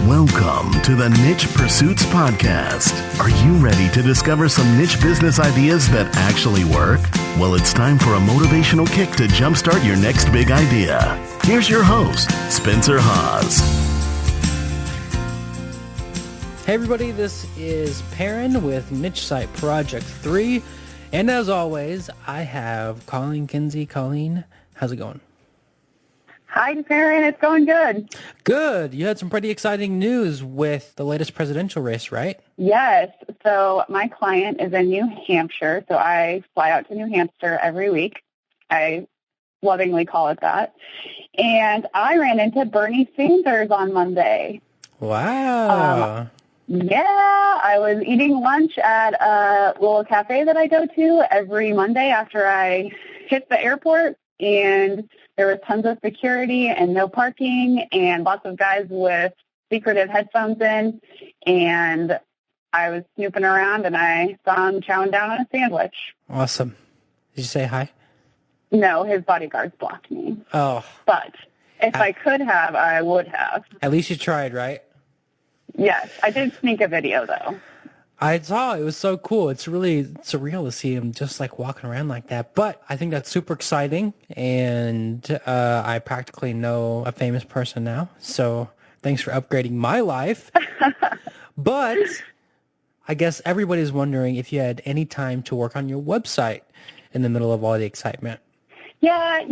Welcome to the Niche Pursuits Podcast. Are you ready to discover some niche business ideas that actually work? Well, it's time for a motivational kick to jumpstart your next big idea. Here's your host, Spencer Haas. Hey everybody, this is Perrin with Niche Site Project 3. And as always, I have Colleen Kinsey. Colleen, how's it going? Hi, Perrin. It's going good. Good. You had some pretty exciting news with the latest presidential race, right? Yes. So my client is in New Hampshire, so I fly out to New Hampshire every week. I lovingly call it that. And I ran into Bernie Sanders on Monday. Wow. Yeah, I was eating lunch at a little cafe that I go to every Monday after I hit the airport, and there was tons of security and no parking and lots of guys with secretive headphones in, and I was snooping around and I saw him chowing down on a sandwich. Awesome. Did you say hi? No, his bodyguards blocked me. Oh. But if I could have, I would have. At least you tried, right? Yes, I did sneak a video, though. I saw. It was so cool. It's really surreal to see him just like walking around like that. But I think that's super exciting, and I practically know a famous person now. So thanks for upgrading my life. But I guess everybody's wondering if you had any time to work on your website in the middle of all the excitement. Yeah,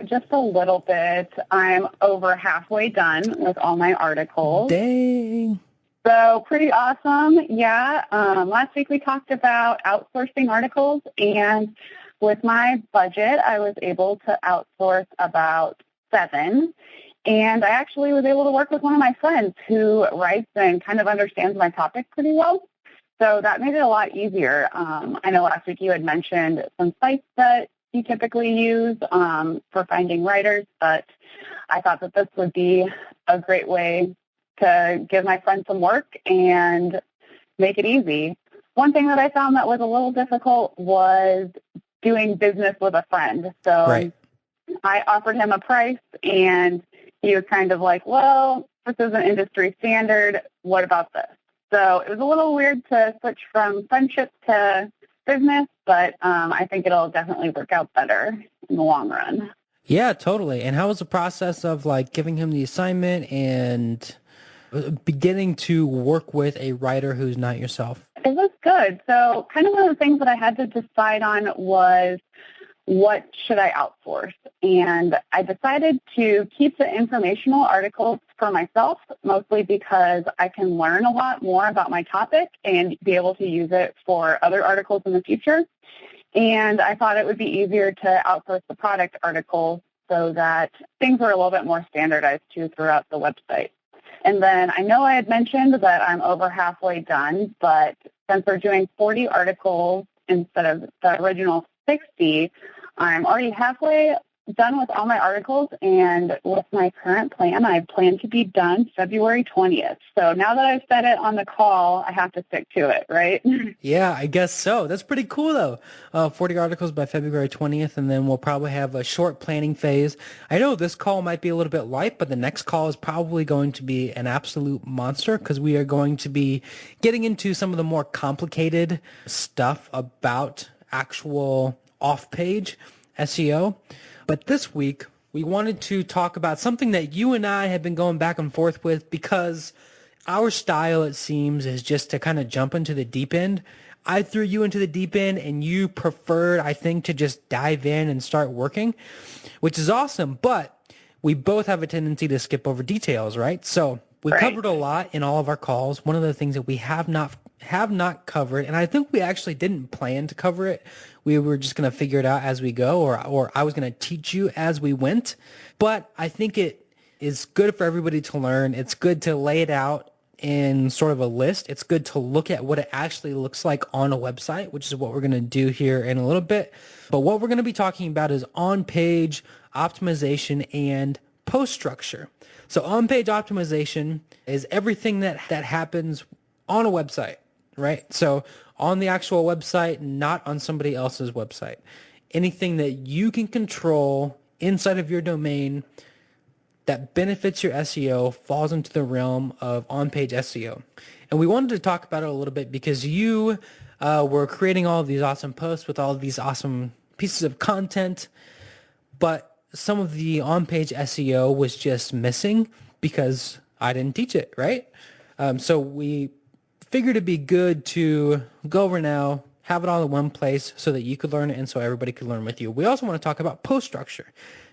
just a little bit. I'm over halfway done with all my articles. Dang. So pretty awesome. Yeah. Last week we talked about outsourcing articles, and with my budget, I was able to outsource about 7. And I actually was able to work with one of my friends who writes and kind of understands my topic pretty well. So that made it a lot easier. I know last week you had mentioned some sites that you typically use for finding writers, but I thought that this would be a great way to give my friend some work and make it easy. One thing that I found that was a little difficult was doing business with a friend. So Right. I offered him a price, and he was kind of like, well, this isn't industry standard. What about this? So it was a little weird to switch from friendship to business, but I think it'll definitely work out better in the long run. Yeah, totally. And how was the process of like giving him the assignment and beginning to work with a writer who's not yourself? It was good. So kind of one of the things that I had to decide on was, what should I outsource? And I decided to keep the informational articles for myself, mostly because I can learn a lot more about my topic and be able to use it for other articles in the future. And I thought it would be easier to outsource the product articles so that things were a little bit more standardized too throughout the website. And then I know I had mentioned that I'm over halfway done, but since we're doing 40 articles instead of the original 60, I'm already halfway done with all my articles, and with my current plan, I plan to be done February 20th. So now that I've said it on the call, I have to stick to it, right? Yeah, I guess so. That's pretty cool, though. 40 articles by February 20th, and then we'll probably have a short planning phase. I know this call might be a little bit light, but the next call is probably going to be an absolute monster because we are going to be getting into some of the more complicated stuff about actual off-page SEO. But this week, we wanted to talk about something that you and I have been going back and forth with because our style, it seems, is just to kind of jump into the deep end. I threw you into the deep end, and you preferred, I think, to just dive in and start working, which is awesome. But we both have a tendency to skip over details, right? So we covered a lot in all of our calls. One of the things that we have not covered, and I think we actually didn't plan to cover it. We were just going to figure it out as we go, or I was going to teach you as we went. But I think it is good for everybody to learn. It's good to lay it out in sort of a list. It's good to look at what it actually looks like on a website, which is what we're going to do here in a little bit. But what we're going to be talking about is on-page optimization and post structure. So on-page optimization is everything that happens on a website, right? So on the actual website, not on somebody else's website. Anything that you can control inside of your domain that benefits your SEO falls into the realm of on-page SEO. And we wanted to talk about it a little bit because you were creating all of these awesome posts with all of these awesome pieces of content, but some of the on-page SEO was just missing because I didn't teach it, right? So we figured it'd be good to go over now, have it all in one place so that you could learn it and so everybody could learn with you. We also want to talk about post structure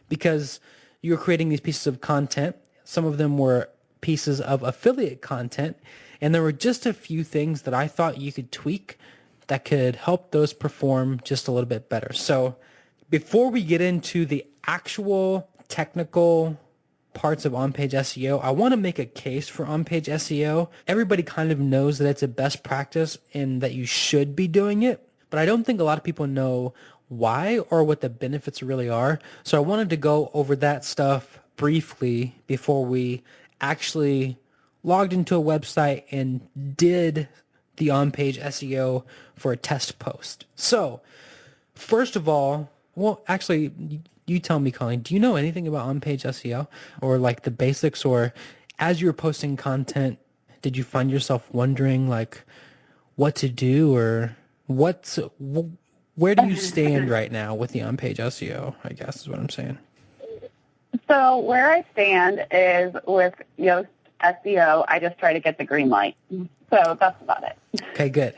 because you were creating these pieces of content. Some of them were pieces of affiliate content, and there were just a few things that I thought you could tweak that could help those perform just a little bit better. So before we get into the actual technical parts of on-page SEO, I want to make a case for on-page SEO. Everybody kind of knows that it's a best practice and that you should be doing it, but I don't think a lot of people know why or what the benefits really are. So I wanted to go over that stuff briefly before we actually logged into a website and did the on-page SEO for a test post. So first of all, well, actually, you tell me, Colleen, do you know anything about on-page SEO or like the basics, or as you were posting content, did you find yourself wondering like what to do, or where do you stand right now with the on-page SEO, I guess is what I'm saying. So where I stand is with Yoast SEO, I just try to get the green light. So that's about it. Okay, good.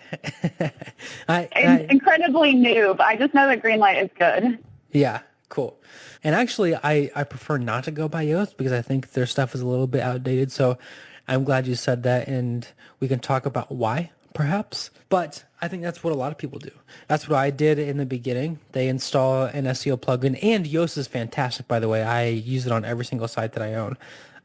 Incredibly noob. I just know that green light is good. Yeah, cool. And actually, I prefer not to go by Yoast because I think their stuff is a little bit outdated. So I'm glad you said that, and we can talk about why, perhaps. But I think that's what a lot of people do. That's what I did in the beginning. They install an SEO plugin, and Yoast is fantastic, by the way. I use it on every single site that I own.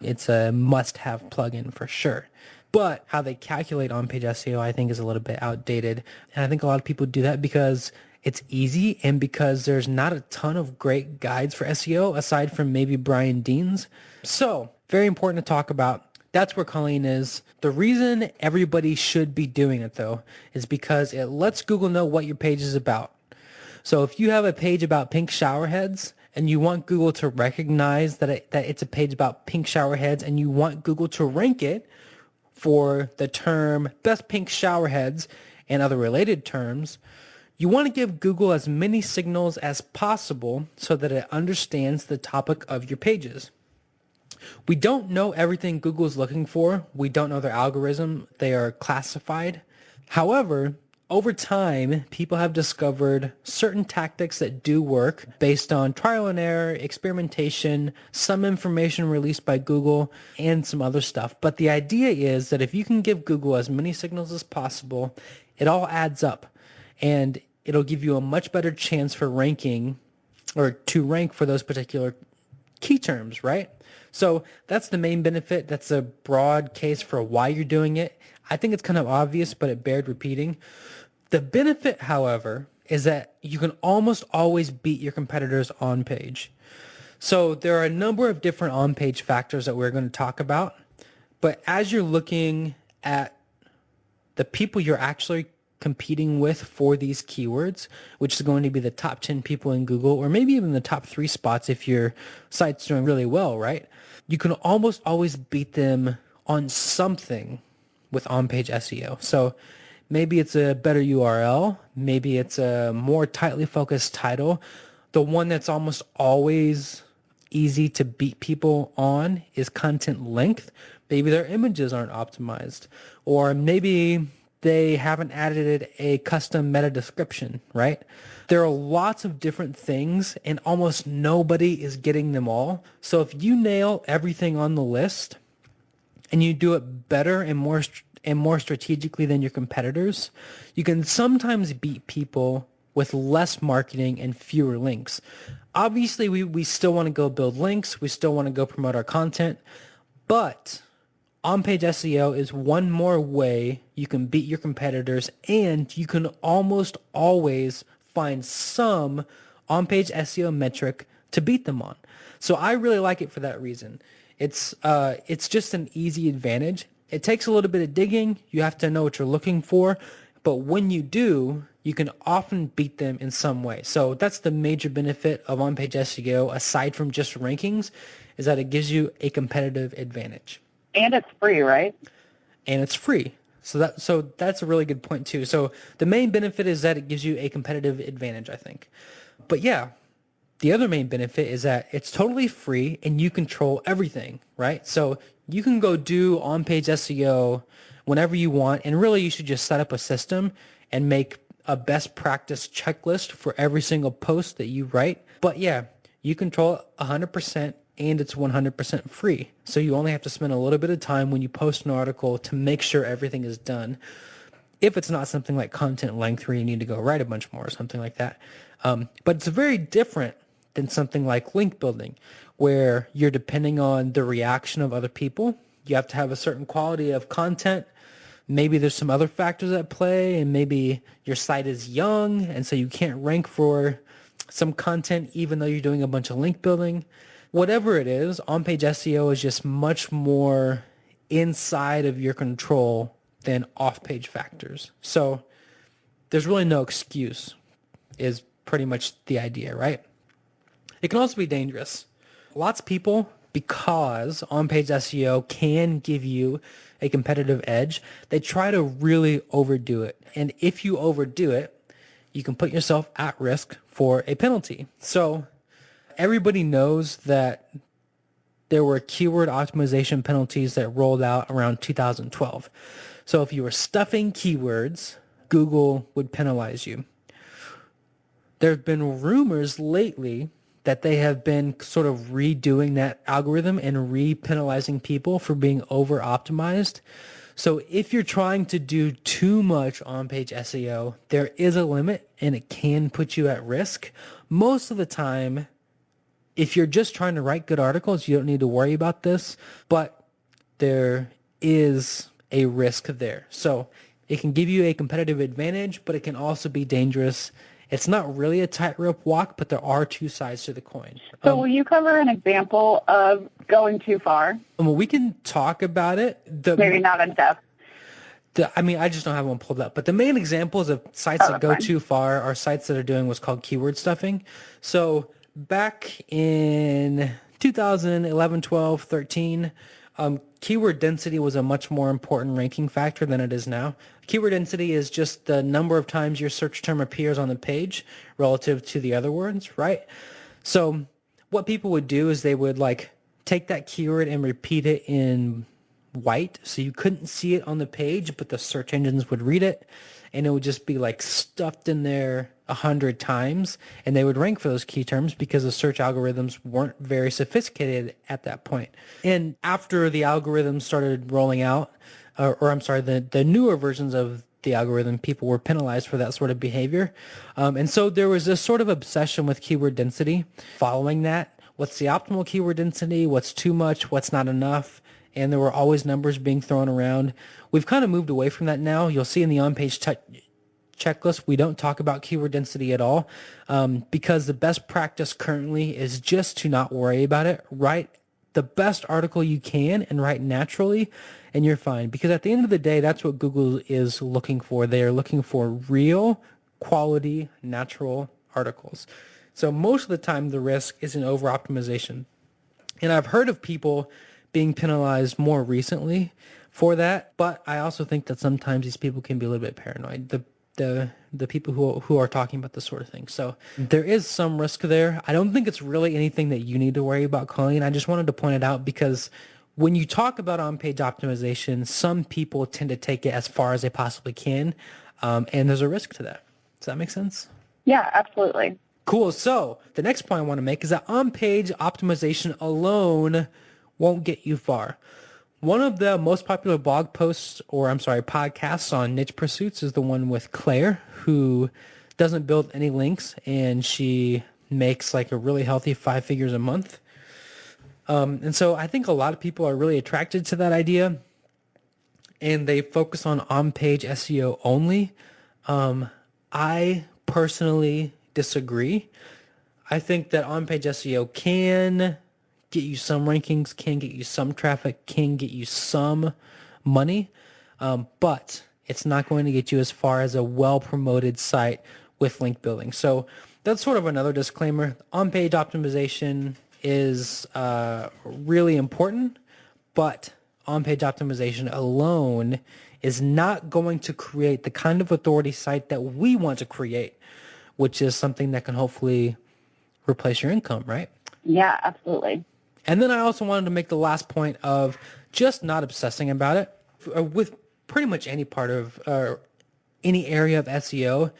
It's a must-have plugin for sure. But how they calculate on-page SEO, I think, is a little bit outdated. And I think a lot of people do that because it's easy and because there's not a ton of great guides for SEO aside from maybe Brian Dean's. So very important to talk about. That's where Colleen is. The reason everybody should be doing it, though, is because it lets Google know what your page is about. So if you have a page about pink shower heads and you want Google to recognize that it's a page about pink shower heads and you want Google to rank it for the term best pink shower heads and other related terms, you want to give Google as many signals as possible so that it understands the topic of your pages. We don't know everything Google's looking for. We don't know their algorithm. They are classified. However, over time, people have discovered certain tactics that do work based on trial and error, experimentation, some information released by Google, and some other stuff. But the idea is that if you can give Google as many signals as possible, it all adds up. And it'll give you a much better chance for ranking, or to rank for those particular key terms, right? So that's the main benefit. That's a broad case for why you're doing it. I think it's kind of obvious, but it bared repeating. The benefit, however, is that you can almost always beat your competitors on page. So there are a number of different on-page factors that we're going to talk about. But as you're looking at the people you're actually competing with for these keywords, which is going to be the top 10 people in Google, or maybe even the top 3 spots if your site's doing really well, right? You can almost always beat them on something with on-page SEO. So maybe it's a better URL. Maybe it's a more tightly focused title. The one that's almost always easy to beat people on is content length. Maybe their images aren't optimized, or maybe they haven't added a custom meta description, right? There are lots of different things and almost nobody is getting them all. So if you nail everything on the list and you do it better and more strategically than your competitors, you can sometimes beat people with less marketing and fewer links. Obviously, we still want to go build links. We still want to go promote our content, but on-page SEO is one more way you can beat your competitors, and you can almost always find some on-page SEO metric to beat them on. So I really like it for that reason. It's just an easy advantage. It takes a little bit of digging. You have to know what you're looking for, But when you do, you can often beat them in some way. So that's the major benefit of on-page SEO, aside from just rankings, is that it gives you a competitive advantage. And it's free, right? And it's free. So that's a really good point too. So the main benefit is that it gives you a competitive advantage, I think. But yeah, the other main benefit is that it's totally free and you control everything, right? So you can go do on-page SEO whenever you want, and really you should just set up a system and make a best practice checklist for every single post that you write. But yeah, you control it 100% and it's 100% free. So you only have to spend a little bit of time when you post an article to make sure everything is done. If it's not something like content length where you need to go write a bunch more or something like that. But it's very different than something like link building, where you're depending on the reaction of other people. You have to have a certain quality of content. Maybe there's some other factors at play, and maybe your site is young, and so you can't rank for some content even though you're doing a bunch of link building. Whatever it is, on-page SEO is just much more inside of your control than off-page factors. So there's really no excuse, is pretty much the idea, right? It can also be dangerous. Lots of people, because on-page SEO can give you a competitive edge, they try to really overdo it. And if you overdo it, you can put yourself at risk for a penalty. So everybody knows that there were keyword optimization penalties that rolled out around 2012. So if you were stuffing keywords, Google would penalize you. There have been rumors lately that they have been sort of redoing that algorithm and re-penalizing people for being over-optimized. So if you're trying to do too much on-page SEO, there is a limit and it can put you at risk. Most of the time, if you're just trying to write good articles, you don't need to worry about this, but there is a risk there. So it can give you a competitive advantage, but it can also be dangerous. It's not really a tightrope walk, but there are two sides to the coin. So will you cover an example of going too far? Well, we can talk about it. Maybe not in depth. I just don't have one pulled up. But the main examples of sites that go too far are sites that are doing what's called keyword stuffing. So back in 2011, 12, 13, keyword density was a much more important ranking factor than it is now. Keyword density is just the number of times your search term appears on the page relative to the other words, right? So what people would do is they would take that keyword and repeat it in white, so you couldn't see it on the page, but the search engines would read it, and it would just be stuffed in there 100 times, and they would rank for those key terms because the search algorithms weren't very sophisticated at that point. And after the algorithms started rolling out, the newer versions of the algorithm, people were penalized for that sort of behavior. And so there was this sort of obsession with keyword density. Following that, what's the optimal keyword density? What's too much? What's not enough? And there were always numbers being thrown around. We've kind of moved away from that now. You'll see in the on-page checklist, we don't talk about keyword density at all, because the best practice currently is just to not worry about it. Write the best article you can and write naturally, and you're fine. Because at the end of the day, that's what Google is looking for. They are looking for real, quality, natural articles. So most of the time, the risk is in over-optimization. And I've heard of people being penalized more recently for that, but I also think that sometimes these people can be a little bit paranoid. The people who are talking about this sort of thing. So there is some risk there. I don't think it's really anything that you need to worry about, Colleen. I just wanted to point it out because when you talk about on-page optimization, some people tend to take it as far as they possibly can, and there's a risk to that. Does that make sense? Yeah, absolutely. Cool. So the next point I want to make is that on-page optimization alone won't get you far. One of the most popular blog posts, podcasts on niche pursuits is the one with Claire, who doesn't build any links, and she makes a really healthy 5 figures a month. And so I think a lot of people are really attracted to that idea, and they focus on-page SEO only. I personally disagree. I think that on-page SEO can get you some rankings, can get you some traffic, can get you some money, but It's not going to get you as far as a well-promoted site with link building. So that's sort of another disclaimer. On-page optimization is really important, but on-page optimization alone is not going to create the kind of authority site that we want to create, which is something that can hopefully replace your income, right? Yeah, absolutely. And then I also wanted to make the last point of just not obsessing about it. With pretty much any part of any area of SEO,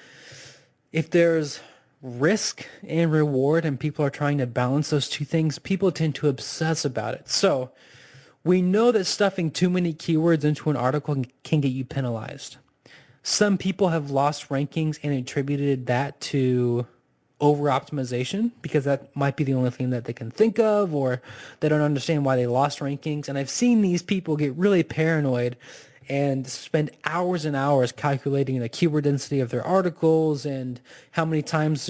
if there's risk and reward and people are trying to balance those two things, people tend to obsess about it. So we know that stuffing too many keywords into an article can get you penalized. Some people have lost rankings and attributed that to over-optimization because that might be the only thing that they can think of, or they don't understand why they lost rankings. And I've seen these people get really paranoid and spend hours and hours calculating the keyword density of their articles and how many times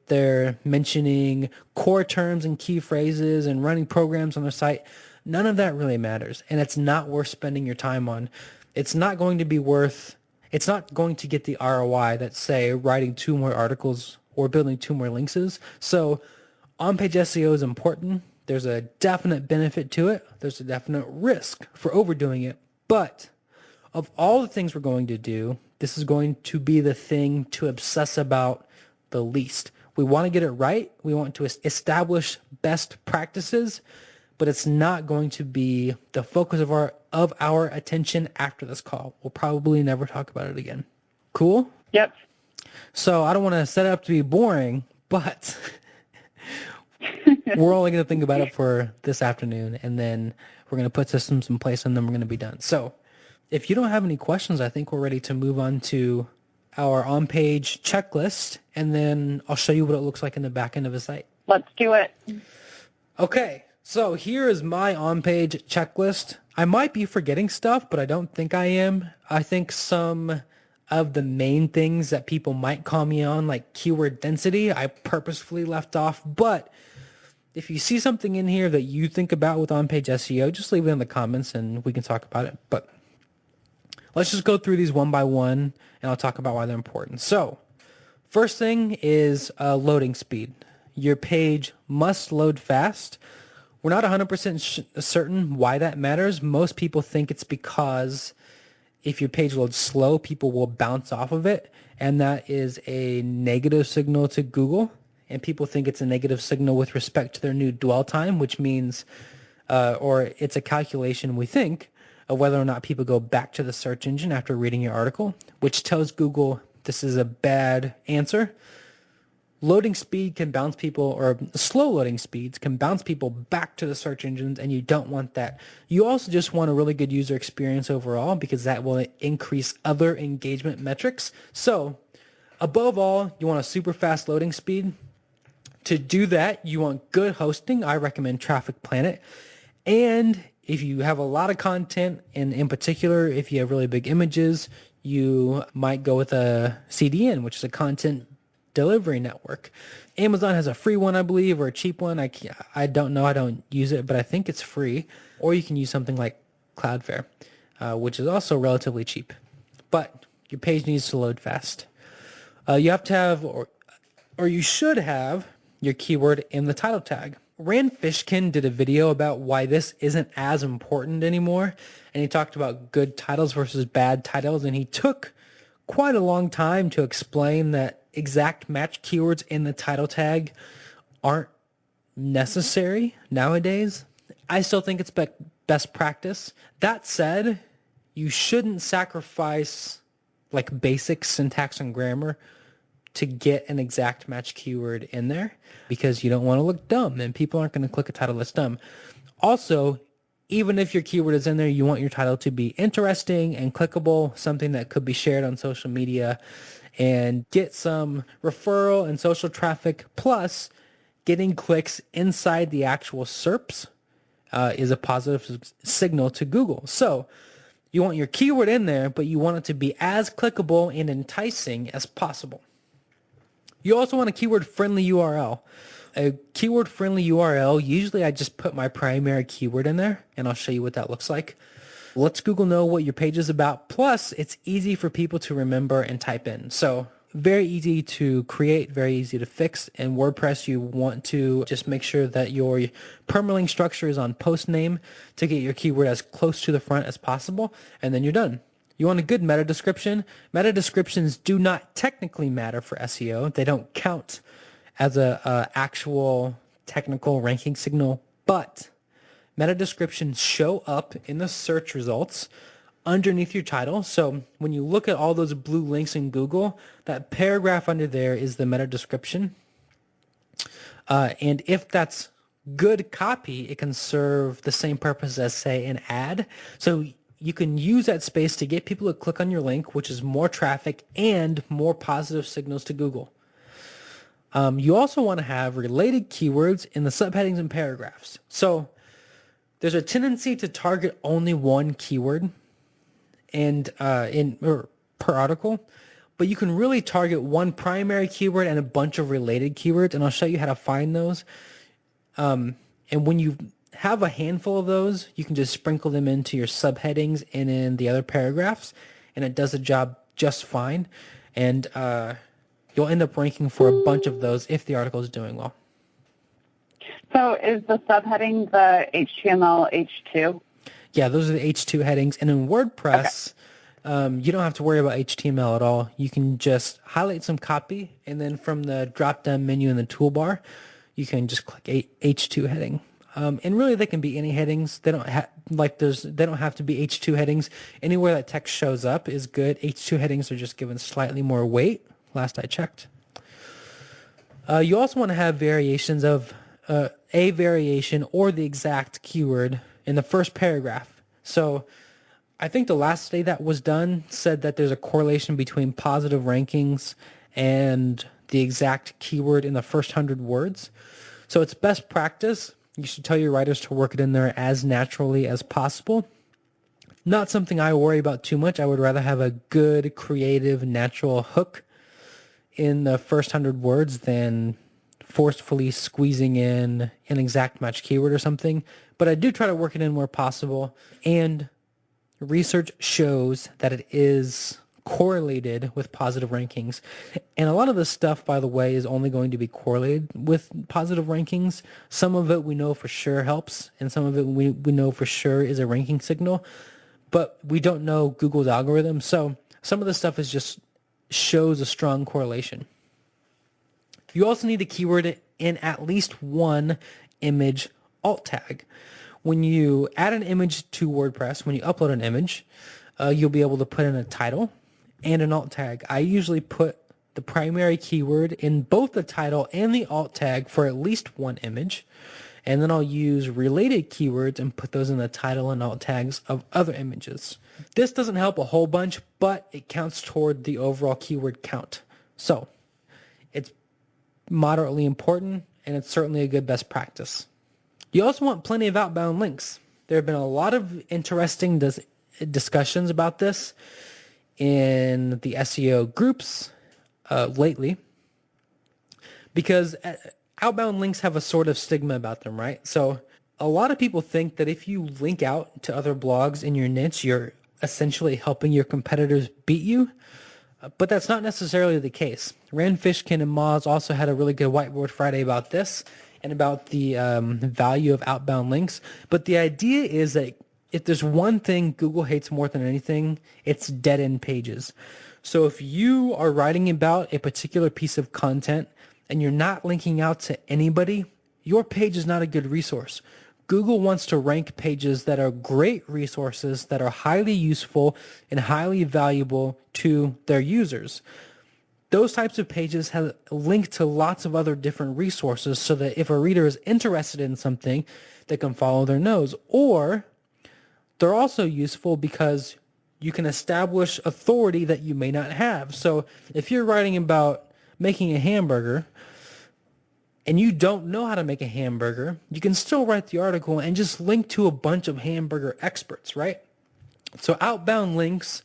they're mentioning core terms and key phrases and running programs on their site. None of that really matters, and it's not worth spending your time on. It's not going to get the ROI that, say, writing 2 more articles or building 2 more links is. So on-page SEO is important. There's a definite benefit to it. There's a definite risk for overdoing it. But of all the things we're going to do, this is going to be the thing to obsess about the least. We want to get it right. We want to establish best practices, but it's not going to be the focus of our attention after this call. We'll probably never talk about it again. Cool? Yep. So I don't want to set it up to be boring, but we're only going to think about it for this afternoon, and then we're going to put systems in place, and then we're going to be done. So if you don't have any questions, I think we're ready to move on to our on-page checklist, and then I'll show you what it looks like in the back end of a site. Let's do it. Okay, so here is my on-page checklist. I might be forgetting stuff, but I don't think I am. I think some of the main things that people might call me on, like keyword density, I purposefully left off. But if you see something in here that you think about with on-page SEO, just leave it in the comments and we can talk about it. But let's just go through these one by one, and I'll talk about why they're important. So first thing is loading speed. Your page must load fast. We're not 100% certain why that matters. Most people think it's because if your page loads slow, people will bounce off of it, and that is a negative signal to Google. And people think it's a negative signal with respect to their new dwell time, which means, or it's a calculation, we think, of whether or not people go back to the search engine after reading your article, which tells Google this is a bad answer. Loading speed can bounce people, or slow loading speeds can bounce people back to the search engines, and you don't want that. You also just want a really good user experience overall, because that will increase other engagement metrics. So above all, you want a super fast loading speed. To do that, you want good hosting. I recommend Traffic Planet. And if you have a lot of content, and in particular, if you have really big images, you might go with a CDN, which is a content delivery network. Amazon has a free one, I believe, or a cheap one. I don't know. I don't use it, but I think it's free. Or you can use something like Cloudflare, which is also relatively cheap. But your page needs to load fast. You have to have, or you should have, your keyword in the title tag. Rand Fishkin did a video about why this isn't as important anymore, and he talked about good titles versus bad titles, and he took quite a long time to explain that exact match keywords in the title tag aren't necessary nowadays. I still think it's best practice. That said, you shouldn't sacrifice like basic syntax and grammar to get an exact match keyword in there, because you don't want to look dumb and people aren't going to click a title that's dumb. Also, even if your keyword is in there, you want your title to be interesting and clickable, something that could be shared on social media and get some referral and social traffic. Plus, getting clicks inside the actual SERPs is a positive signal to Google. So you want your keyword in there, but you want it to be as clickable and enticing as possible. You also want a keyword-friendly URL. A keyword-friendly URL, usually I just put my primary keyword in there, and I'll show you what that looks like. lets Google know what your page is about. Plus, it's easy for people to remember and type in. So very easy to create, very easy to fix. In WordPress, you want to just make sure that your permalink structure is on post name to get your keyword as close to the front as possible, and then you're done. You want a good meta description. Meta descriptions do not technically matter for SEO. They don't count as a actual technical ranking signal, but meta descriptions show up in the search results underneath your title. So when you look at all those blue links in Google, that paragraph under there is the meta description. And if that's good copy, it can serve the same purpose as, say, an ad. So you can use that space to get people to click on your link, which is more traffic and more positive signals to Google. You also want to have related keywords in the subheadings and paragraphs. So there's a tendency to target only one keyword per article, but you can really target one primary keyword and a bunch of related keywords, and I'll show you how to find those. And when you have a handful of those, you can just sprinkle them into your subheadings and in the other paragraphs, and it does the job just fine. And you'll end up ranking for a bunch of those if the article is doing well. So is the subheading the HTML H2? Yeah, those are the H2 headings. And in WordPress, you don't have to worry about HTML at all. You can just highlight some copy, and then from the drop-down menu in the toolbar, you can just click H2 heading. And really, they can be any headings. They don't have they don't have to be H2 headings. Anywhere that text shows up is good. H2 headings are just given slightly more weight. Last I checked. You also want to have variations of a variation or the exact keyword in the first paragraph. So I think the last study that was done said that there's a correlation between positive rankings and the exact keyword in the first 100 words. So it's best practice. You should tell your writers to work it in there as naturally as possible. Not something I worry about too much. I would rather have a good, creative, natural hook in the first 100 words than forcefully squeezing in an exact match keyword or something. But I do try to work it in where possible. And research shows that it is correlated with positive rankings. And a lot of this stuff, by the way, is only going to be correlated with positive rankings. Some of it we know for sure helps, and some of it we know for sure is a ranking signal. But we don't know Google's algorithm. So some of this stuff is just shows a strong correlation. You also need a keyword in at least one image alt tag. When you add an image to WordPress, when you upload an image, you'll be able to put in a title and an alt tag. I usually put the primary keyword in both the title and the alt tag for at least one image, and then I'll use related keywords and put those in the title and alt tags of other images. This doesn't help a whole bunch, but it counts toward the overall keyword count. So it's moderately important, and it's certainly a good best practice. You also want plenty of outbound links. There have been a lot of interesting discussions about this in the SEO groups lately, because outbound links have a sort of stigma about them, right? So a lot of people think that if you link out to other blogs in your niche, you're essentially helping your competitors beat you. But that's not necessarily the case. Rand Fishkin and Moz also had a really good Whiteboard Friday about this and about the value of outbound links. But the idea is that if there's one thing Google hates more than anything, it's dead-end pages. So if you are writing about a particular piece of content and you're not linking out to anybody, your page is not a good resource. Google wants to rank pages that are great resources, that are highly useful and highly valuable to their users. Those types of pages have linked to lots of other different resources so that if a reader is interested in something, they can follow their nose. Or they're also useful because you can establish authority that you may not have. So if you're writing about making a hamburger and you don't know how to make a hamburger, you can still write the article and just link to a bunch of hamburger experts, right? So outbound links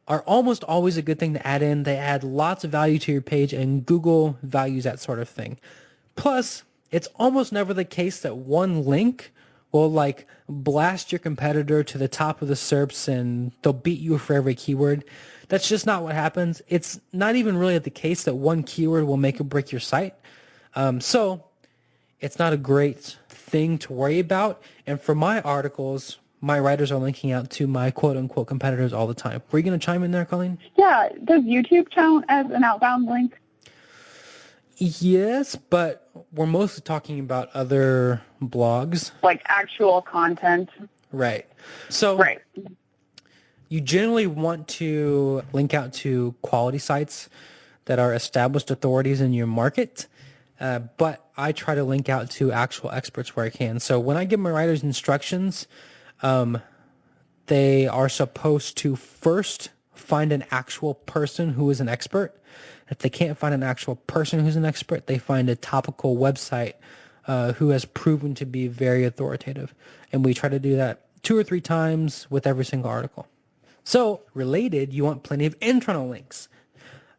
are almost always a good thing to add in. They add lots of value to your page, and Google values that sort of thing. Plus, it's almost never the case that one link will like blast your competitor to the top of the SERPs and they'll beat you for every keyword. That's just not what happens. It's not even really the case that one keyword will make or break your site. So it's not a great thing to worry about. And for my articles, my writers are linking out to my quote-unquote competitors all the time. Were you going to chime in there, Colleen? Yeah. Does YouTube count as an outbound link? Yes, but we're mostly talking about other blogs. Like actual content? Right. So Right. you generally want to link out to quality sites that are established authorities in your market. But I try to link out to actual experts where I can. So when I give my writers instructions, they are supposed to first find an actual person who is an expert. If they can't find an actual person who's an expert, they find a topical website who has proven to be very authoritative. And we try to do that 2 or 3 times with every single article. So related, you want plenty of internal links.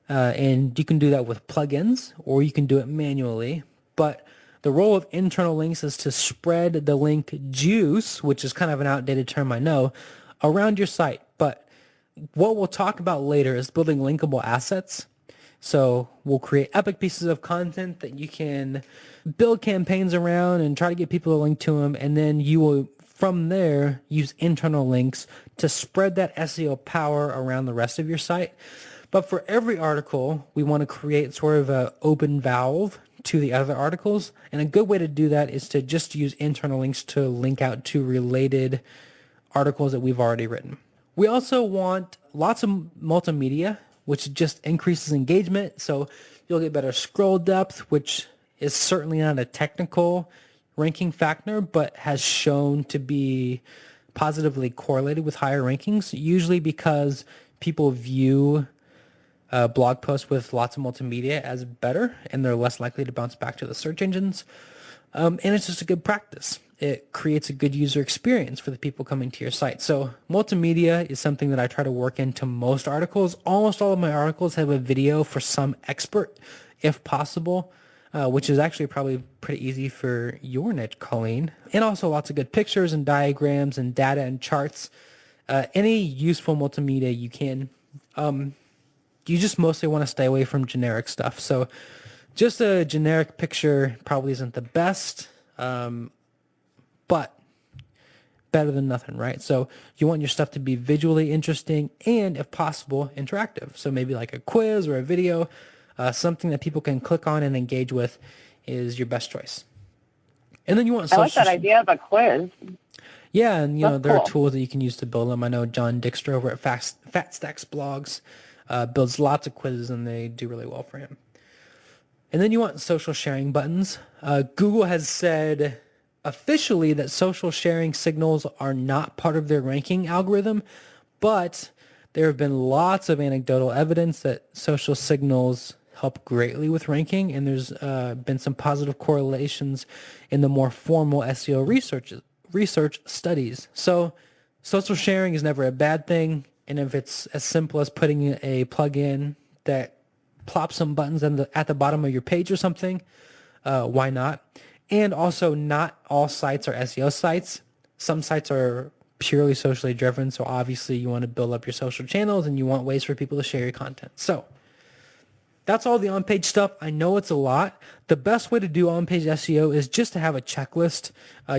And you can do that with plugins or you can do it manually. But the role of internal links is to spread the link juice, which is kind of an outdated term, I know, around your site. But what we'll talk about later is building linkable assets. So we'll create epic pieces of content that you can build campaigns around and try to get people to link to them. And then you will, from there, use internal links to spread that SEO power around the rest of your site. But for every article, we want to create sort of an open valve to the other articles. And a good way to do that is to just use internal links to link out to related articles that we've already written. We also want lots of multimedia, which just increases engagement. So you'll get better scroll depth, which is certainly not a technical ranking factor, but has shown to be positively correlated with higher rankings, usually because people view blog posts with lots of multimedia as better, and they're less likely to bounce back to the search engines. And it's just a good practice. It creates a good user experience for the people coming to your site. So multimedia is something that I try to work into most articles. Almost all of my articles have a video for some expert, if possible, which is actually probably pretty easy for your niche, Colleen. And also lots of good pictures and diagrams and data and charts. Any useful multimedia you can. You just mostly want to stay away from generic stuff. So just a generic picture probably isn't the best, but better than nothing, right? So you want your stuff to be visually interesting and, if possible, interactive. So maybe like a quiz or a video, something that people can click on and engage with is your best choice. And then you want I like that idea of a quiz. Yeah, and That's there are cool. tools that you can use to build them. I know John Dickster over at Fat Stacks Blogs builds lots of quizzes, and they do really well for him. And then you want social sharing buttons. Google has said officially that social sharing signals are not part of their ranking algorithm, but there have been lots of anecdotal evidence that social signals help greatly with ranking, and there's been some positive correlations in the more formal SEO research studies. So social sharing is never a bad thing, and if it's as simple as putting a plugin that plop some buttons at the bottom of your page or something, why not? And also, not all sites are SEO sites. Some sites are purely socially driven, so obviously you want to build up your social channels and you want ways for people to share your content. So that's all the on-page stuff. I know it's a lot. The best way to do on-page SEO is just to have a checklist.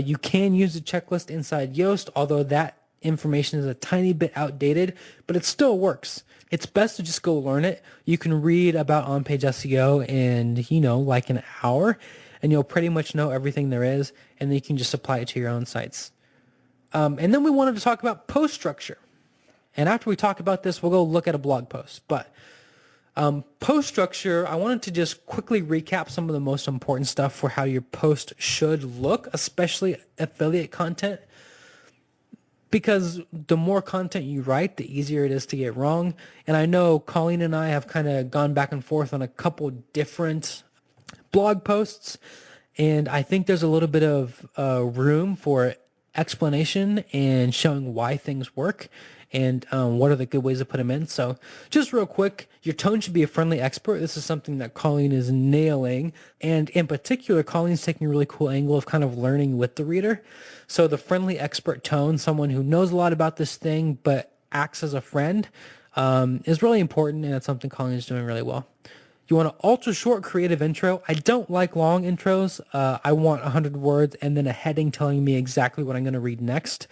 You can use a checklist inside Yoast, although that information is a tiny bit outdated, but it still works. It's best to just go learn it. You can read about on-page SEO in, like an hour, and you'll pretty much know everything there is, and then you can just apply it to your own sites. And then we wanted to talk about post structure. And after we talk about this, we'll go look at a blog post. But post structure, I wanted to just quickly recap some of the most important stuff for how your post should look, especially affiliate content. Because the more content you write, the easier it is to get wrong. And I know Colleen and I have kind of gone back and forth on a couple different blog posts. And I think there's a little bit of room for explanation and showing why things work. and what are the good ways to put them in. So just real quick, your tone should be a friendly expert. This is something that Colleen is nailing. And in particular, Colleen's taking a really cool angle of kind of learning with the reader. So the friendly expert tone, someone who knows a lot about this thing but acts as a friend, is really important, and it's something Colleen is doing really well. You want an ultra short creative intro. I don't like long intros. I want 100 words and then a heading telling me exactly what I'm going to read next.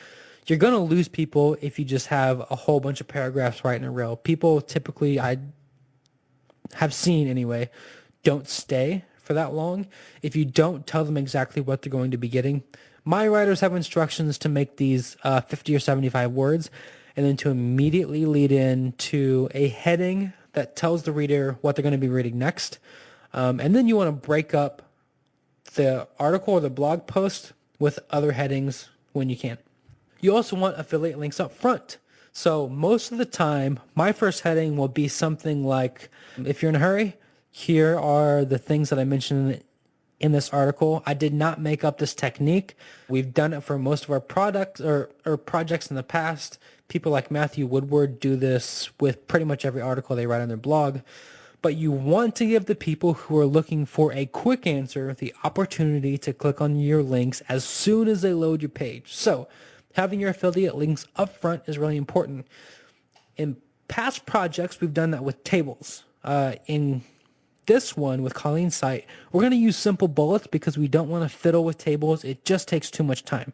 You're going to lose people if you just have a whole bunch of paragraphs right in a row. People typically, I have seen anyway, don't stay for that long if you don't tell them exactly what they're going to be getting. My writers have instructions to make these 50 or 75 words and then to immediately lead into a heading that tells the reader what they're going to be reading next. And then you want to break up the article or the blog post with other headings when you can. You also want affiliate links up front. So most of the time, my first heading will be something like, if you're in a hurry, here are the things that I mentioned in this article. I did not make up this technique. We've done it for most of our products or projects in the past. People like Matthew Woodward do this with pretty much every article they write on their blog. But you want to give the people who are looking for a quick answer the opportunity to click on your links as soon as they load your page. So having your affiliate links up front is really important. In past projects, we've done that with tables. In this one with Colleen's site, we're going to use simple bullets because we don't want to fiddle with tables. It just takes too much time.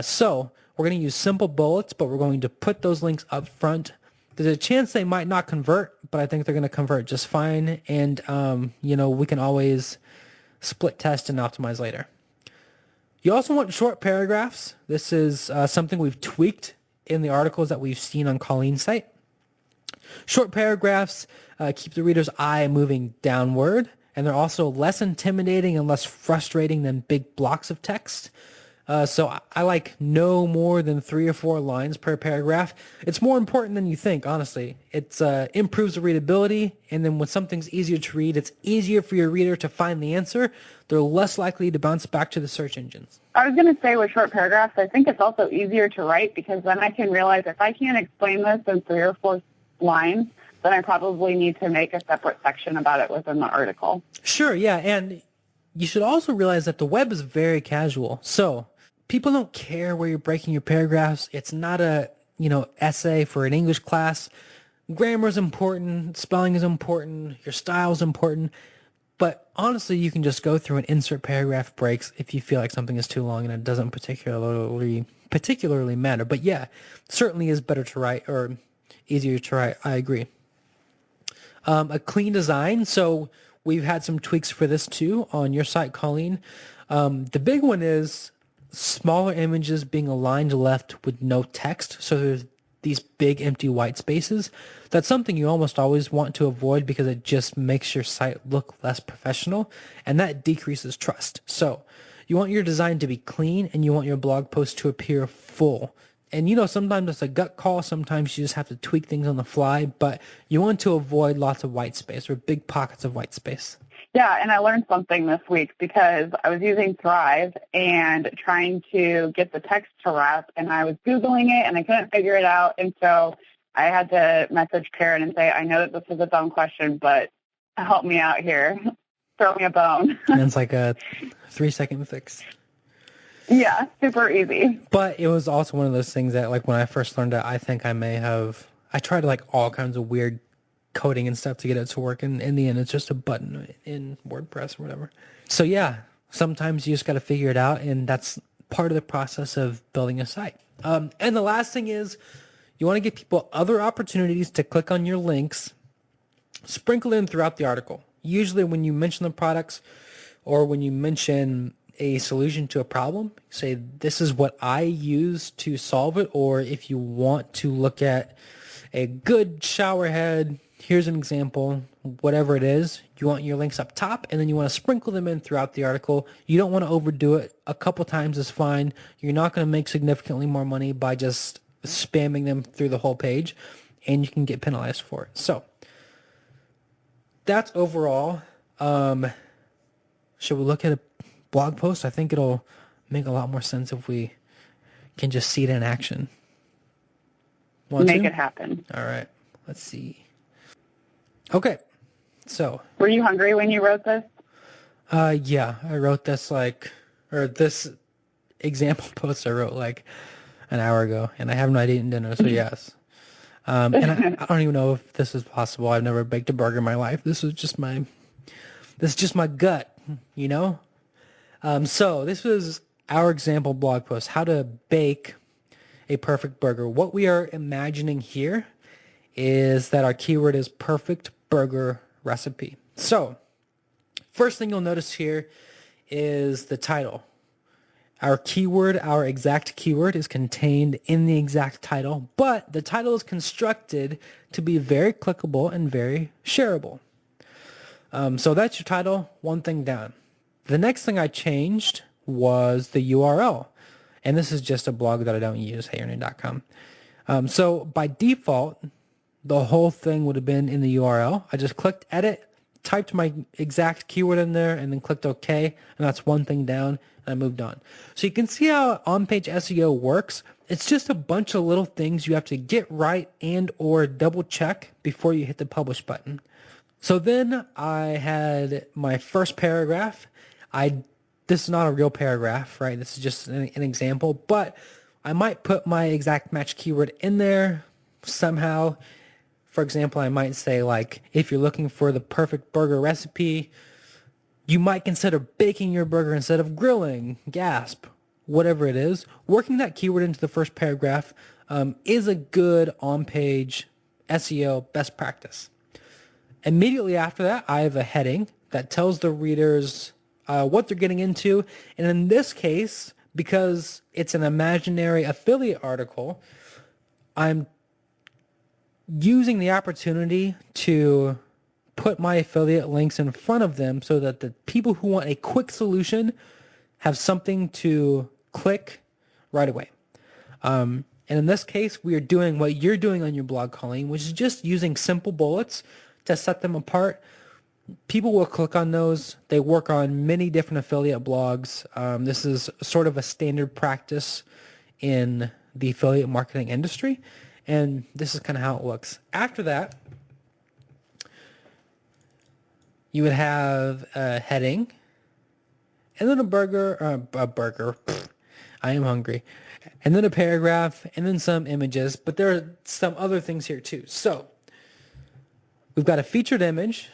So we're going to use simple bullets, but we're going to put those links up front. There's a chance they might not convert, but I think they're going to convert just fine. And, we can always split test and optimize later. You also want short paragraphs. This is something we've tweaked in the articles that we've seen on Colleen's site. Short paragraphs keep the reader's eye moving downward, and they're also less intimidating and less frustrating than big blocks of text. So I like no more than 3 or 4 lines per paragraph. It's more important than you think, honestly. It improves the readability, and then when something's easier to read, it's easier for your reader to find the answer. They're less likely to bounce back to the search engines. I was going to say with short paragraphs, I think it's also easier to write because then I can realize if I can't explain this in 3 or 4 lines, then I probably need to make a separate section about it within the article. Sure, yeah, and you should also realize that the web is very casual. So people don't care where you're breaking your paragraphs. It's not a, essay for an English class. Grammar is important. Spelling is important. Your style is important. But honestly, you can just go through and insert paragraph breaks if you feel like something is too long and it doesn't particularly matter. But yeah, certainly is better to write or easier to write. I agree. A clean design. So we've had some tweaks for this too on your site, Colleen. The big one is smaller images being aligned left with no text. So there's these big empty white spaces. That's something you almost always want to avoid because it just makes your site look less professional, and that decreases trust. So you want your design to be clean, and you want your blog post to appear full. And sometimes it's a gut call. Sometimes you just have to tweak things on the fly, but you want to avoid lots of white space or big pockets of white space. Yeah, and I learned something this week because I was using Thrive and trying to get the text to wrap, and I was Googling it, and I couldn't figure it out. And so I had to message Perrin and say, I know that this is a dumb question, but help me out here. Throw me a bone. And it's like a 3-second fix. Yeah, super easy. But it was also one of those things that, like, when I first learned it, I think I tried, like, all kinds of weird coding and stuff to get it to work, and in the end it's just a button in WordPress or whatever. So yeah, sometimes you just got to figure it out, and that's part of the process of building a site. And the last thing is you want to give people other opportunities to click on your links, sprinkle in throughout the article. Usually when you mention the products or when you mention a solution to a problem, say this is what I use to solve it, or if you want to look at a good shower head, here's an example, whatever it is, you want your links up top, and then you want to sprinkle them in throughout the article. You don't want to overdo it. A couple times is fine. You're not going to make significantly more money by just spamming them through the whole page, and you can get penalized for it. So that's overall. Should we look at a blog post? I think it'll make a lot more sense if we can just see it in action. make it happen. All right. Let's see. Okay. So. Were you hungry when you wrote this? Yeah, I wrote this this example post I wrote like an hour ago, and I have not eaten dinner, so yes. And I don't even know if this is possible. I've never baked a burger in my life. This is just my gut, you know? So this was our example blog post, how to bake a perfect burger. What we are imagining here is that our keyword is perfect burger recipe. So first thing you'll notice here is the title. Our keyword, our exact keyword is contained in the exact title, but the title is constructed to be very clickable and very shareable. So that's your title, one thing down. The next thing I changed was the URL. And this is just a blog that I don't use, heyernan.com. So by default, the whole thing would have been in the URL. I just clicked edit, typed my exact keyword in there, and then clicked OK. And that's one thing down, and I moved on. So you can see how on-page SEO works. It's just a bunch of little things you have to get right and or double check before you hit the publish button. So then I had my first paragraph. This is not a real paragraph, right? This is just an example, but I might put my exact match keyword in there somehow. For example, I might say like, if you're looking for the perfect burger recipe, you might consider baking your burger instead of grilling, gasp, whatever it is. Working that keyword into the first paragraph is a good on-page SEO best practice. Immediately after that, I have a heading that tells the readers what they're getting into. And in this case, because it's an imaginary affiliate article, I'm using the opportunity to put my affiliate links in front of them so that the people who want a quick solution have something to click right away. And in this case, we are doing what you're doing on your blog, Colleen, which is just using simple bullets to set them apart. People will click on those. They work on many different affiliate blogs. This is sort of a standard practice in the affiliate marketing industry. And this is kind of how it looks. After that, you would have a heading and then a burger. I am hungry. And then a paragraph and then some images. But there are some other things here too. So we've got a featured image.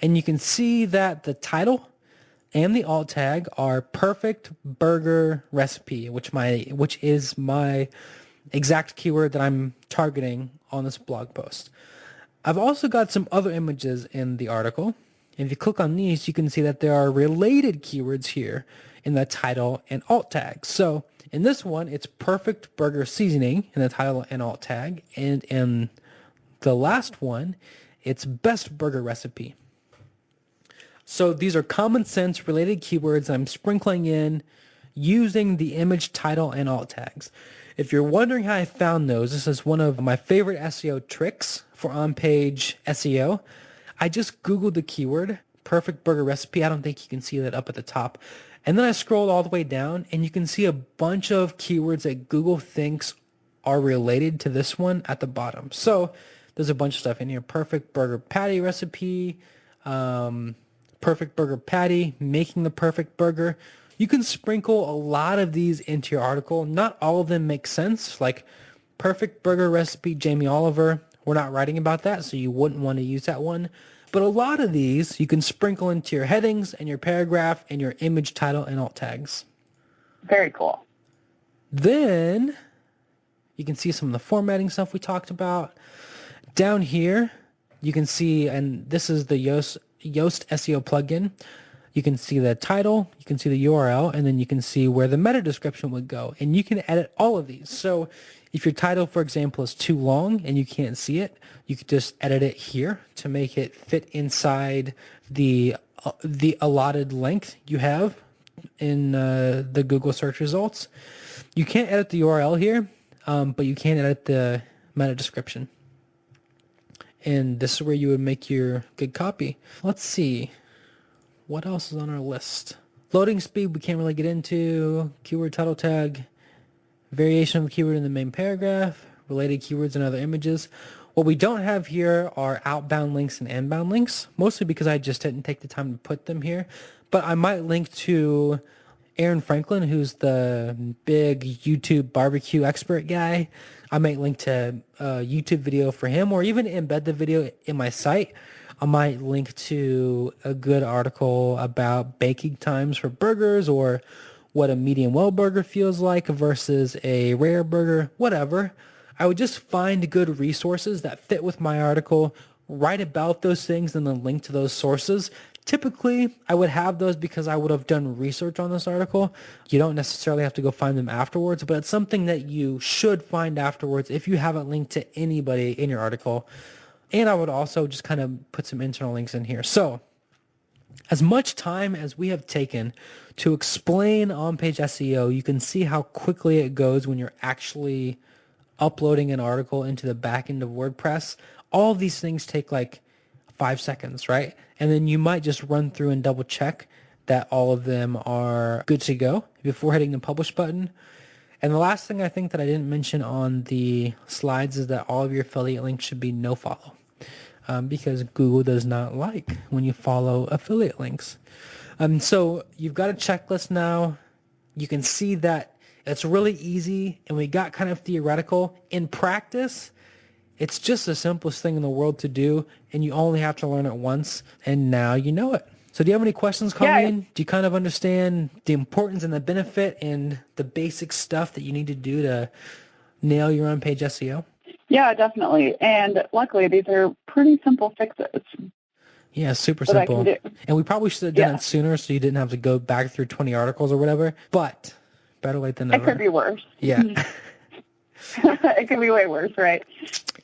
And you can see that the title and the alt tag are perfect burger recipe, which is my exact keyword that I'm targeting on this blog post. I've also got some other images in the article. If you click on these, you can see that there are related keywords here in the title and alt tag. So in this one, it's perfect burger seasoning in the title and alt tag. And in the last one, it's best burger recipe. So these are common sense related keywords I'm sprinkling in using the image title and alt tags. If you're wondering how I found those, this is one of my favorite SEO tricks for on-page SEO. I just Googled the keyword perfect burger recipe. I don't think you can see that up at the top. And then I scrolled all the way down and you can see a bunch of keywords that Google thinks are related to this one at the bottom. So there's a bunch of stuff in here. Perfect burger patty recipe, perfect burger patty, making the perfect burger. You can sprinkle a lot of these into your article. Not all of them make sense. Like perfect burger recipe, Jamie Oliver. We're not writing about that, so you wouldn't want to use that one. But a lot of these you can sprinkle into your headings and your paragraph and your image title and alt tags. Very cool. Then you can see some of the formatting stuff we talked about. Down here, you can see, and this is the Yoast SEO plugin. You can see the title, you can see the URL, and then you can see where the meta description would go. And you can edit all of these. So if your title, for example, is too long and you can't see it, you could just edit it here to make it fit inside the allotted length you have in the Google search results. You can't edit the URL here, but you can edit the meta description. And this is where you would make your good copy. Let's see. What else is on our list? Loading speed we can't really get into. Keyword title tag. variation of a keyword in the main paragraph, related keywords and other images. What we don't have here are outbound links and inbound links, mostly because I just didn't take the time to put them here. But I might link to Aaron Franklin, who's the big YouTube barbecue expert guy. I might link to a YouTube video for him, or even embed the video in my site. I might link to a good article about baking times for burgers, or what a medium well burger feels like versus a rare burger, whatever. I would just find good resources that fit with my article, write about those things, and then link to those sources. Typically, I would have those because I would have done research on this article. You don't necessarily have to go find them afterwards, but it's something that you should find afterwards if you haven't linked to anybody in your article. And I would also just kind of put some internal links in here. So as much time as we have taken to explain on-page SEO, you can see how quickly it goes when you're actually uploading an article into the back end of WordPress. All of these things take like 5 seconds, right? And then you might just run through and double check that all of them are good to go before hitting the publish button. And the last thing I think that I didn't mention on the slides is that all of your affiliate links should be no follow, because Google does not like when you follow affiliate links. So you've got a checklist now. You can see that it's really easy, and we got kind of theoretical. In practice, it's just the simplest thing in the world to do, and you only have to learn it once, and now you know it. So do you have any questions, Colleen? Yeah. Do you kind of understand the importance and the benefit and the basic stuff that you need to do to nail your on-page SEO? Yeah, definitely. And luckily, these are pretty simple fixes. Yeah, super simple. I can do. And we probably should have done it sooner so you didn't have to go back through 20 articles or whatever, but better late than never. It could be worse. Yeah. It could be way worse, right?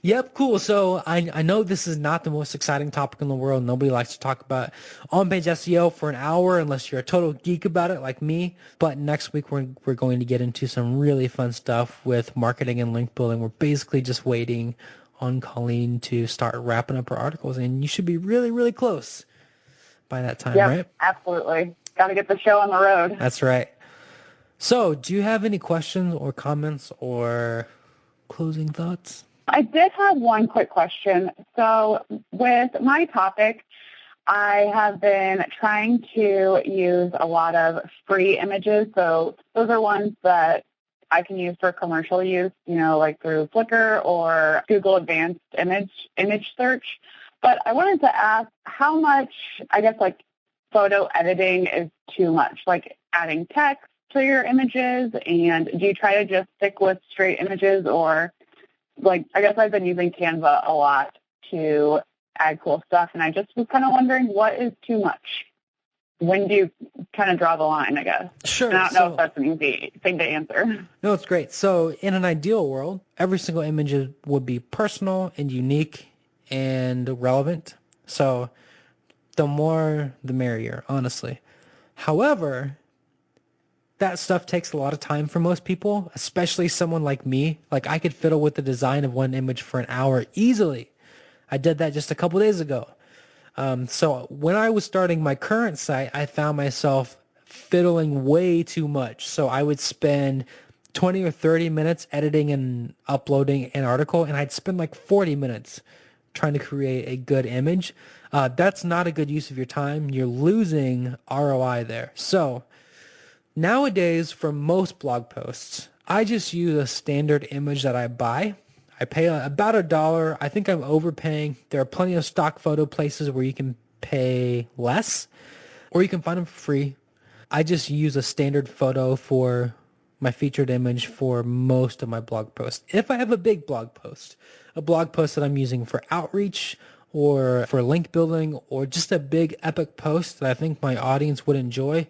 Yep, cool. So I know this is not the most exciting topic in the world. Nobody likes to talk about on-page SEO for an hour unless you're a total geek about it like me. But next week we're going to get into some really fun stuff with marketing and link building. We're basically just waiting on Colleen to start wrapping up her articles, and you should be really, really close by that time, right? Absolutely. Got to get the show on the road. That's right. So do you have any questions or comments or closing thoughts? I did have one quick question. So with my topic, I have been trying to use a lot of free images. So those are ones that I can use for commercial use, like through Flickr or Google Advanced Image Search. But I wanted to ask how much, like photo editing is too much, like adding text to your images, and do you try to just stick with straight images, or I've been using Canva a lot to add cool stuff, and I just was kind of wondering what is too much? When do you kind of draw the line, I guess? Sure. And I don't know if that's an easy thing to answer. No, it's great. So in an ideal world, every single image would be personal and unique and relevant. So the more, the merrier, honestly. However, that stuff takes a lot of time for most people, especially someone like me. Like, I could fiddle with the design of one image for an hour easily. I did that just a couple days ago. So when I was starting my current site, I found myself fiddling way too much. So I would spend 20 or 30 minutes editing and uploading an article, and I'd spend like 40 minutes trying to create a good image. That's not a good use of your time. You're losing ROI there. So nowadays, for most blog posts, I just use a standard image that I buy. I pay about $1. I think I'm overpaying. There are plenty of stock photo places where you can pay less, or you can find them for free. I just use a standard photo for my featured image for most of my blog posts. If I have a big blog post, a blog post that I'm using for outreach or for link building, or just a big epic post that I think my audience would enjoy,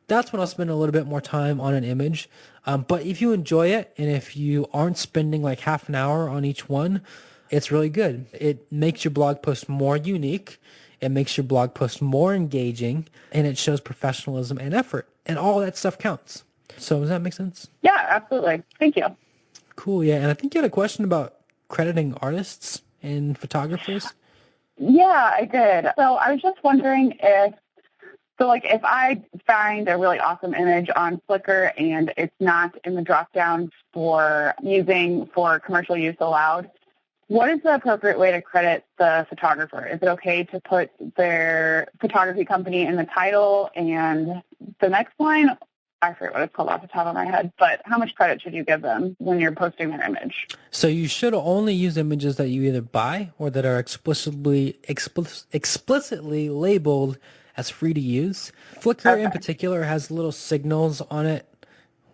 that's when I'll spend a little bit more time on an image. But if you enjoy it, and if you aren't spending like half an hour on each one, it's really good. It makes your blog post more unique. It makes your blog post more engaging, and it shows professionalism and effort. And all that stuff counts. So does that make sense? Yeah, absolutely. Thank you. Cool, yeah. And I think you had a question about crediting artists and photographers. Yeah, I did. So I was just wondering if So like if I find a really awesome image on Flickr and it's not in the drop down for commercial use allowed, what is the appropriate way to credit the photographer? Is it okay to put their photography company in the title and the next line? I forget what it's called off the top of my head, but how much credit should you give them when you're posting their image? So you should only use images that you either buy or that are explicitly labeled as free to use. Flickr in particular has little signals on it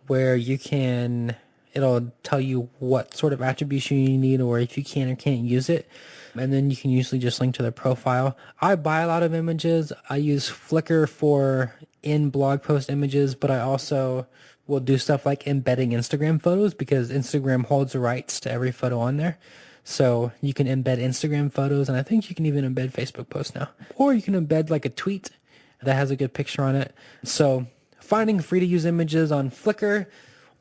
where it'll tell you what sort of attribution you need or if you can or can't use it. And then you can usually just link to their profile. I buy a lot of images. I use Flickr for in blog post images, but I also will do stuff like embedding Instagram photos because Instagram holds the rights to every photo on there. So you can embed Instagram photos, and I think you can even embed Facebook posts now. Or you can embed like a tweet that has a good picture on it. So finding free to use images on Flickr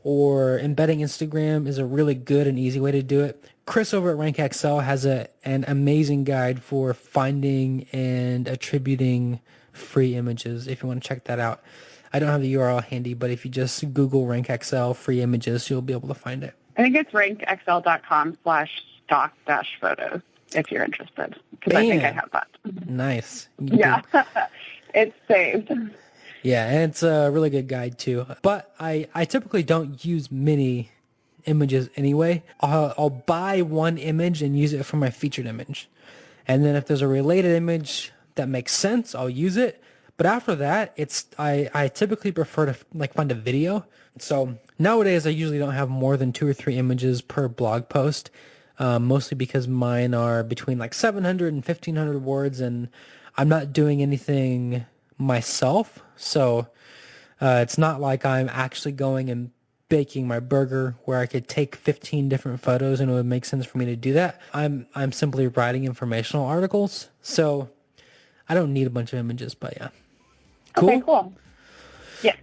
or embedding Instagram is a really good and easy way to do it. Chris over at RankXL has an amazing guide for finding and attributing free images if you want to check that out. I don't have the URL handy, but if you just Google RankXL free images, you'll be able to find it. I think it's rankxl.com/stock-photos if you're interested, because I think I have that. Nice. Yeah, it's saved. Yeah, and it's a really good guide too. But I typically don't use many images anyway. I'll buy one image and use it for my featured image. And then if there's a related image that makes sense, I'll use it. But after that, I typically prefer to find a video. So nowadays I usually don't have more than 2 or 3 images per blog post, mostly because mine are between 700 and 1,500 words, and I'm not doing anything myself. So it's not like I'm actually going and baking my burger where I could take 15 different photos and it would make sense for me to do that. I'm simply writing informational articles. So I don't need a bunch of images, but yeah. Cool? Okay, cool. Yeah.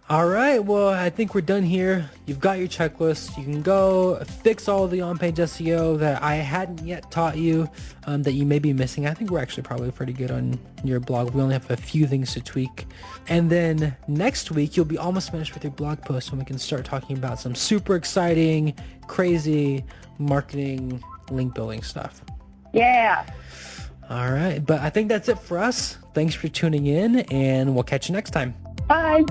All right. Well, I think we're done here. You've got your checklist. You can go fix all the on-page SEO that I hadn't yet taught you that you may be missing. I think we're actually probably pretty good on your blog. We only have a few things to tweak. And then next week, you'll be almost finished with your blog post and we can start talking about some super exciting, crazy marketing, link building stuff. Yeah. All right. But I think that's it for us. Thanks for tuning in, and we'll catch you next time. Bye.